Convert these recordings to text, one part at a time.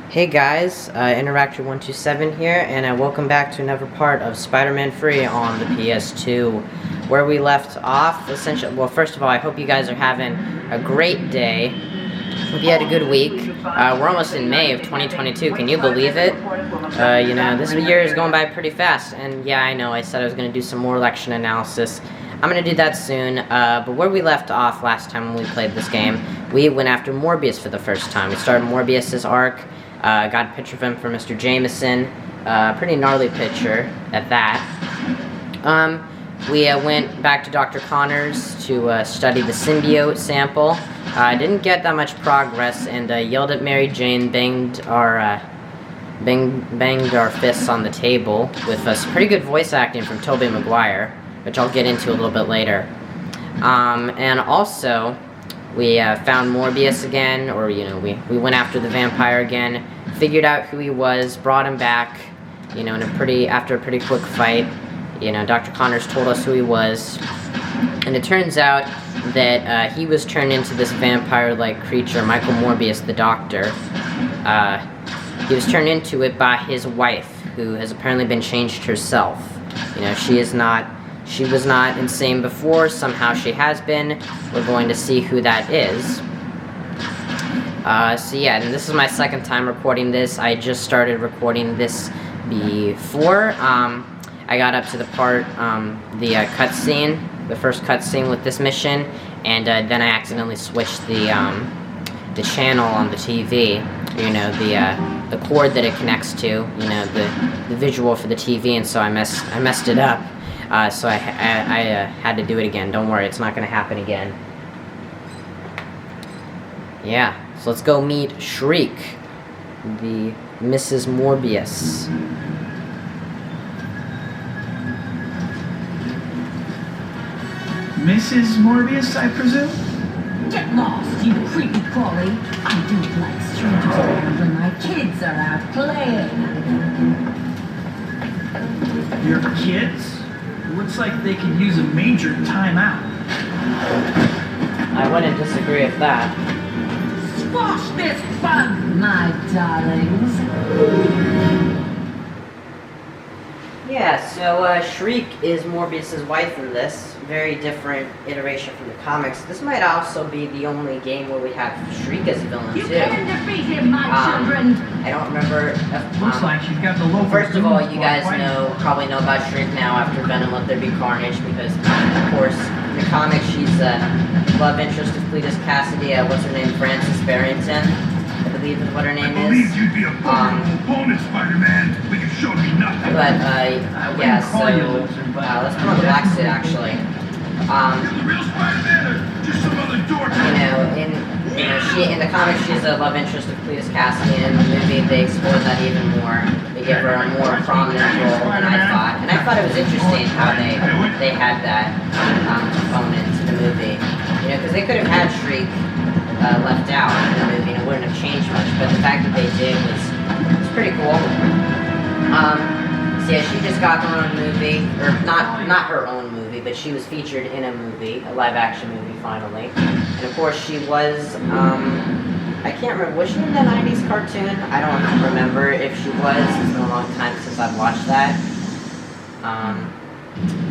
Hey guys, Interactor127 here, and welcome back to another part of Spider-Man Free on the PS2. Where we left off, essentially, well, first of all, I hope you guys are having a great day. Hope you had a good week. We're almost in May of 2022, can you believe it? You know, this year is going by pretty fast, and yeah, I know, I said I was going to do some more election analysis. I'm going to do that soon, but where we left off last time when we played this game, we went after Morbius for the first time. We started Morbius's arc. Got a picture of him for Mr. Jameson. Pretty gnarly picture at that. We went back to Dr. Connors to study the symbiote sample. Didn't get that much progress, and yelled at Mary Jane, banged our fists on the table with some pretty good voice acting from Tobey Maguire, which I'll get into a little bit later. And also, we found Morbius again, or, you know, we went after the vampire again, figured out who he was, brought him back, you know, after a pretty quick fight. You know, Dr. Connors told us who he was, and it turns out that he was turned into this vampire-like creature, Michael Morbius, the Doctor. He was turned into it by his wife, who has apparently been changed herself. You know, she was not insane before, somehow she has been. We're going to see who that is. So yeah, and this is my second time recording this. I just started recording this before. I got up to the part, the cutscene, the first cutscene with this mission, and then I accidentally switched the channel on the TV. You know, the cord that it connects to. You know, the visual for the TV, and so I messed it up. So I had to do it again. Don't worry, it's not going to happen again. Yeah, so let's go meet Shriek, the Mrs. Morbius. Mrs. Morbius, I presume? Get lost, you creepy crawly. I don't like strangers around when my kids are out playing. Your kids? Looks like they could use a major timeout. I wouldn't disagree with that. Squash this bug, my darlings. Yeah, so Shriek is Morbius's wife in this. Very different iteration from the comics. This might also be the only game where we have Shriek as a villain, You too. can defeat him, my children. I don't remember. Looks like she's got the local. First of all, you guys probably know about Shriek now after Venom Let There Be Carnage, because, of course, in the comics, she's love interest of Cletus Cassidy. What's her name? Frances Barrington, I believe is what her name is. I believe you'd be a formidable opponent, Spider-Man, but you showed me nothing. But, yeah, so, let's put on the black suit, actually. You're the real Spider-Man, or just some other dork? In the comics, she's a love interest of Cletus Cassidy, and in the movie, they explored that even more. They give her a more prominent role than I thought. And I thought it was interesting how they had that component to the movie. You know, because they could have had Shriek left out in the movie, and it wouldn't have changed much, but the fact that they did was pretty cool. So yeah, she just got her own movie, or not her own movie, but she was featured in a movie, a live-action movie, finally. And of course, she was, I can't remember, was she in the 90s cartoon? I don't remember if she was. It's been a long time since I've watched that.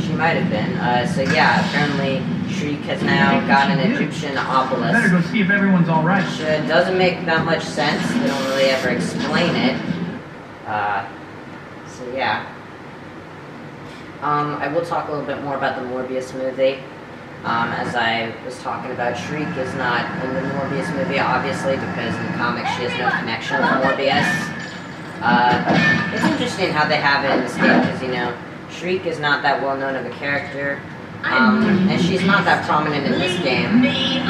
She might have been. So yeah, apparently Shriek has now got an Egyptian obelisk. Better go see if everyone's alright. Which doesn't make that much sense. They don't really ever explain it. So yeah. I will talk a little bit more about the Morbius movie. As I was talking about, Shriek is not in the Morbius movie, obviously, because in the comics she has no connection with Morbius. It's interesting how they have it in this game, because, you know, Shriek is not that well known of a character, and she's not that prominent in this game. Okay,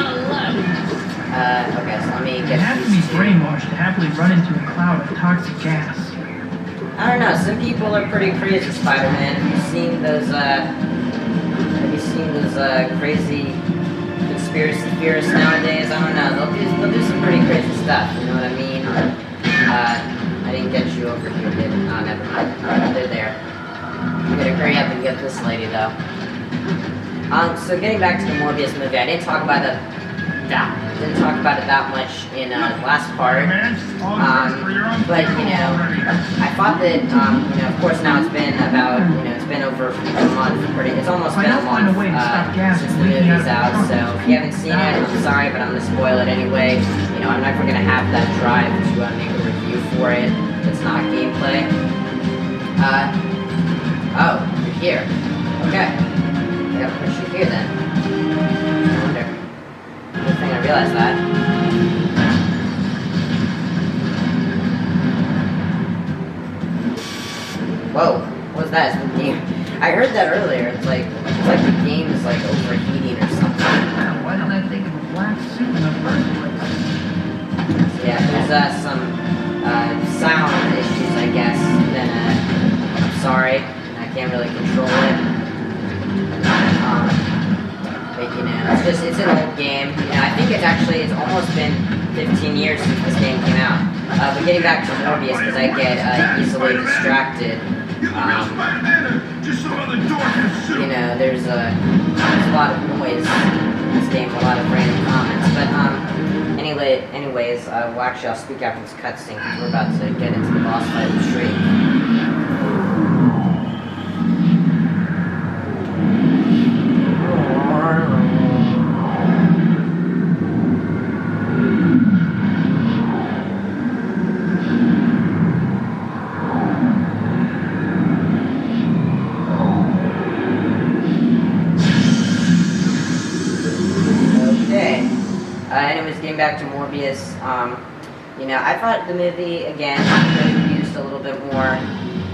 so let me get You have to be brainwashed to happily run into a cloud of toxic gas. I don't know, some people are pretty crazy, Spider-Man. Have you seen those crazy conspiracy theorists nowadays? I don't know, they'll do some pretty crazy stuff, you know what I mean? I didn't get you over here, did I? Oh, never mind. They're there. I'm gonna hurry up and get this lady, though. So getting back to the Morbius movie, I didn't talk about the didn't talk about it that much in the last part. But you know, I thought that you know, of course now it's been about, you know, it's been over a month. It's almost been a month since the movie's out. So if you haven't seen it, I'm sorry, but I'm gonna spoil it anyway. You know, I'm never gonna have that drive to make a review for it. It's not gameplay. Oh, you're here. Okay. I gotta push you here then. I wonder. Good thing I realized that. Whoa, what was that? Is the game? I heard that earlier. It's like the game is like overheating or something. Why didn't I think of a black suit in the first place? So yeah, there's some sound issues, I guess. Then I'm sorry, I can't really control it. But you know, it's an old game. You know, I think it's almost been 15 years since this game came out. But getting back to Morbius, because I get easily distracted. You know, there's a lot of noise in this game, a lot of random comments. But anyways, well, actually, I'll speak after this cutscene because we're about to get into the boss fight with Shriek. Anyways, getting back to Morbius, you know, I thought the movie, again, could have used a little bit more,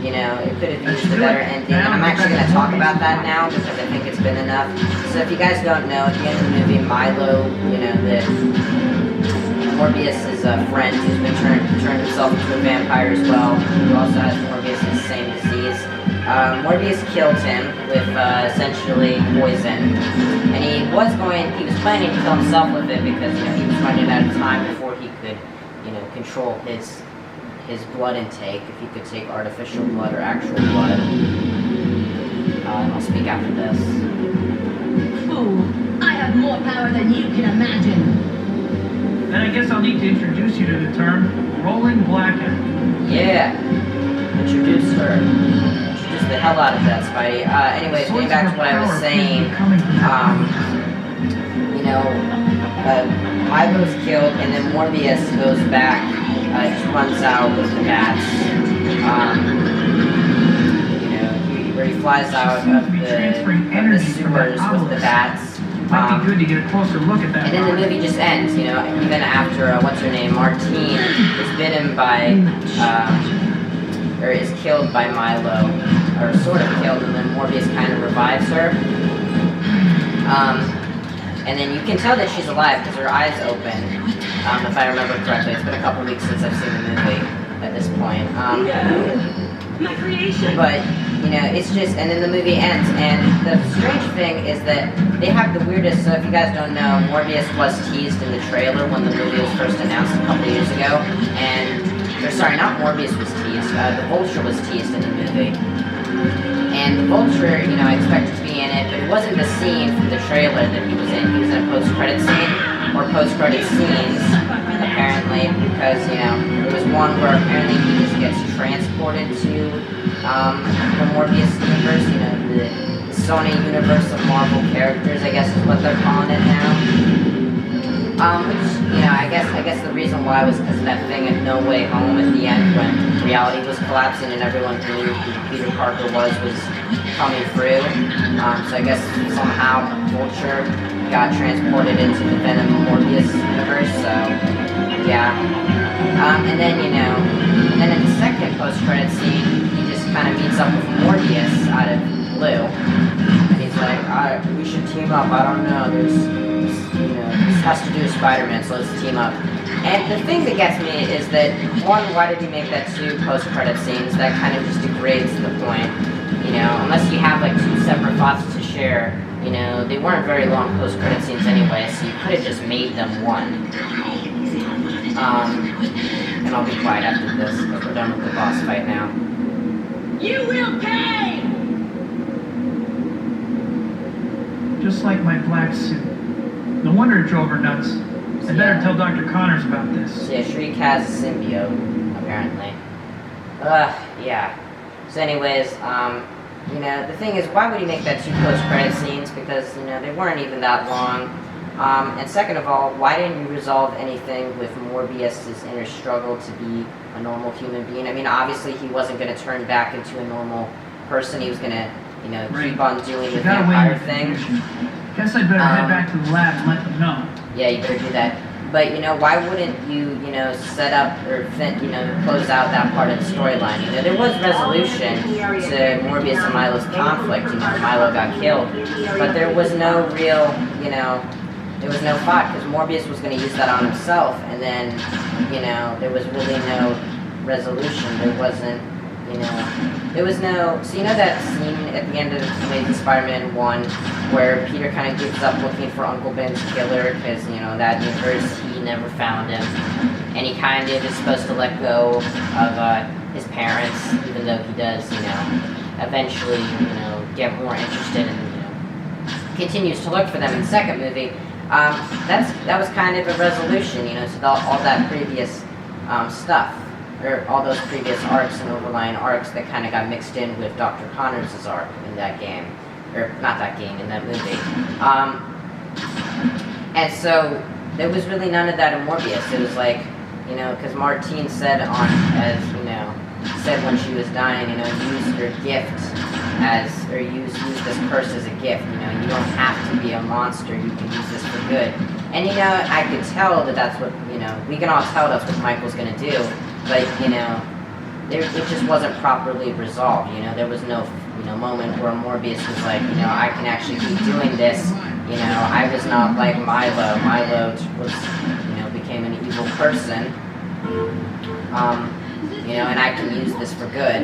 you know, it could have used a better ending, and I'm actually going to talk about that now, because I think it's been enough. So if you guys don't know, at the end of the movie, Milo, you know, Morbius' friend, who's been turned himself into a vampire as well, who also has Morbius' same disease. Morbius killed him with essentially poison, and he was planning to kill himself with it because, you know, he was running out of time before he could, you know, control his blood intake, if he could take artificial blood or actual blood. I'll speak after this. Fool! I have more power than you can imagine. Then I guess I'll need to introduce you to the term rolling blackout. Yeah, introduce her. Introduce the hell out of that, Spidey. Anyways, getting back to what I was saying, you know, Milo's killed, and then Morbius goes back, just runs out with the bats. You know, where he flies out of the sewers with the bats. Might be good to get a closer look at that. And then the movie just ends, you know, even after, what's her name, Martine is bitten by, or is killed by Milo, or sort of killed, and then Morbius kind of revives her. And then you can tell that she's alive because her eyes open, if I remember correctly. It's been a couple weeks since I've seen the movie at this point. My creation. But, you know, it's just, and then the movie ends, and the strange thing is that they have the weirdest, so if you guys don't know, Morbius was teased in the trailer when the movie was first announced a couple years ago, or sorry, not Morbius was teased, the Vulture was teased in the movie. And the Vulture, you know, I expected to be in it, but it wasn't the scene from the trailer that he was in. He was in a post-credit scene, or post-credit scenes, apparently, because, you know, there was one where apparently he just gets transported to the Morbius universe, you know, the Sony universe of Marvel characters, I guess is what they're calling it now. Which, you know, I guess the reason why was because of that thing at No Way Home at the end when reality was collapsing and everyone who knew who Peter Parker was coming through. So I guess somehow Vulture got transported into the Venom Morbius universe, so yeah. And then, you know, and then in the second post-credit scene, he just kind of meets up with Morbius out of blue. And he's like, we should team up, I don't know, you know, this has to do with Spider-Man, so let's team up. And the thing that gets me is that, one, why did he make that 2 post-credit scenes? That kind of just degrades the point. You know, unless you have like 2 separate thoughts to share, you know, they weren't very long post-credit scenes anyway, so you could have just made them 1. And I'll be quiet after this, because we're done with the boss fight now. You will pay! Just like my black suit. No wonder it drove her nuts. I better tell Dr. Connors about this. So yeah, Shriek has a symbiote, apparently. Yeah. So anyways, you know, the thing is, why would he make that 2 post-credit scenes? Because, you know, they weren't even that long. And second of all, why didn't you resolve anything with Morbius's inner struggle to be a normal human being? I mean, obviously he wasn't going to turn back into a normal person. He was going to, you know, keep on doing the vampire thing. Guess I better head back to the lab and let them know. Yeah, you better do that. But, you know, why wouldn't you, you know, set up or, you know, close out that part of the storyline? You know, there was resolution to Morbius and Milo's conflict. You know, Milo got killed. But there was no real, you know, there was no fight because Morbius was going to use that on himself. And then, you know, there was really no resolution. There wasn't, you know, there was no... So you know that scene at the end of Amazing Spider-Man 1 where Peter kind of gives up looking for Uncle Ben's killer because, you know, that universe, he never found him. And he kind of is supposed to let go of his parents, even though he does, you know, eventually, you know, get more interested and, you know, continues to look for them in the second movie. That was kind of a resolution, you know, to all that previous stuff. Or all those previous arcs and overlying arcs that kind of got mixed in with Dr. Connors' arc in that game. Or, not that game, in that movie. And so, there was really none of that in Morbius. It was like, you know, because Martine said you know, said when she was dying, you know, use your gift as, or use this curse as a gift, you know, you don't have to be a monster, you can use this for good. And, you know, I could tell that that's what, you know, we can all tell that's what Michael's gonna do. But, you know, it just wasn't properly resolved, you know, there was no, you know, moment where Morbius was like, you know, I can actually keep doing this, you know, I was not like Milo. Milo was, you know, became an evil person, you know, and I can use this for good.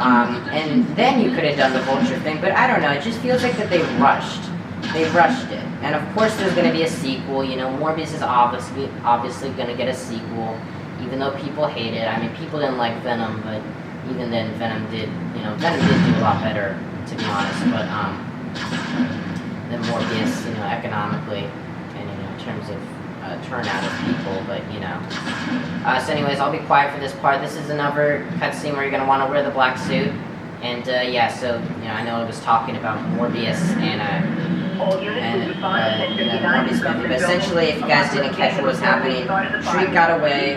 And then you could have done the Vulture thing, but I don't know, it just feels like that they rushed it. And of course there's going to be a sequel, you know, Morbius is obviously going to get a sequel. Even though people hate it. I mean, people didn't like Venom, but even then, Venom did do a lot better, to be honest, but, than Morbius, you know, economically, and, you know, in terms of, turnout of people, but, you know. So anyways, I'll be quiet for this part. This is another cutscene where you're gonna want to wear the black suit, and, yeah, so, you know, I know I was talking about Morbius and Morbius movie, but essentially, if you guys didn't catch what was happening, Shriek got away,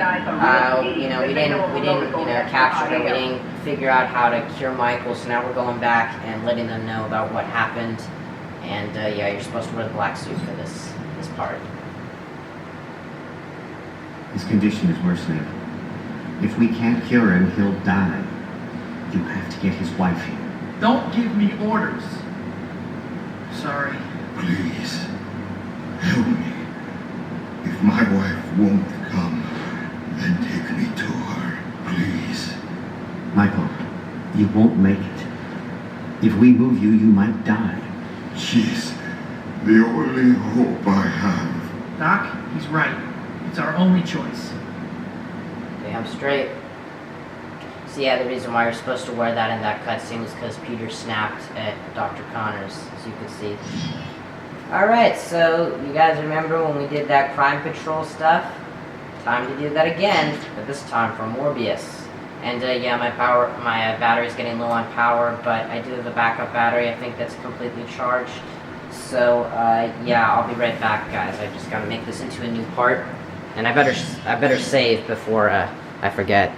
you know, we didn't, you know, capture her, we didn't figure out how to cure Michael, so now we're going back and letting them know about what happened, and, yeah, you're supposed to wear the black suit for this part. His condition is worsening. If we can't cure him, he'll die. You have to get his wife here. Don't give me orders. Sorry. Please, help me. If my wife won't come, then take me to her, please. Michael, you won't make it. If we move you, you might die. She's the only hope I have. Doc, he's right. It's our only choice. Damn straight. So yeah, the reason why you're supposed to wear that in that cutscene was because Peter snapped at Dr. Connors, as you can see. Alright, so you guys remember when we did that crime patrol stuff? Time to do that again, but this time for Morbius. And yeah, my battery's getting low on power, but I do have a backup battery, I think that's completely charged. So yeah, I'll be right back, guys. I just gotta make this into a new part. And I better save before I forget.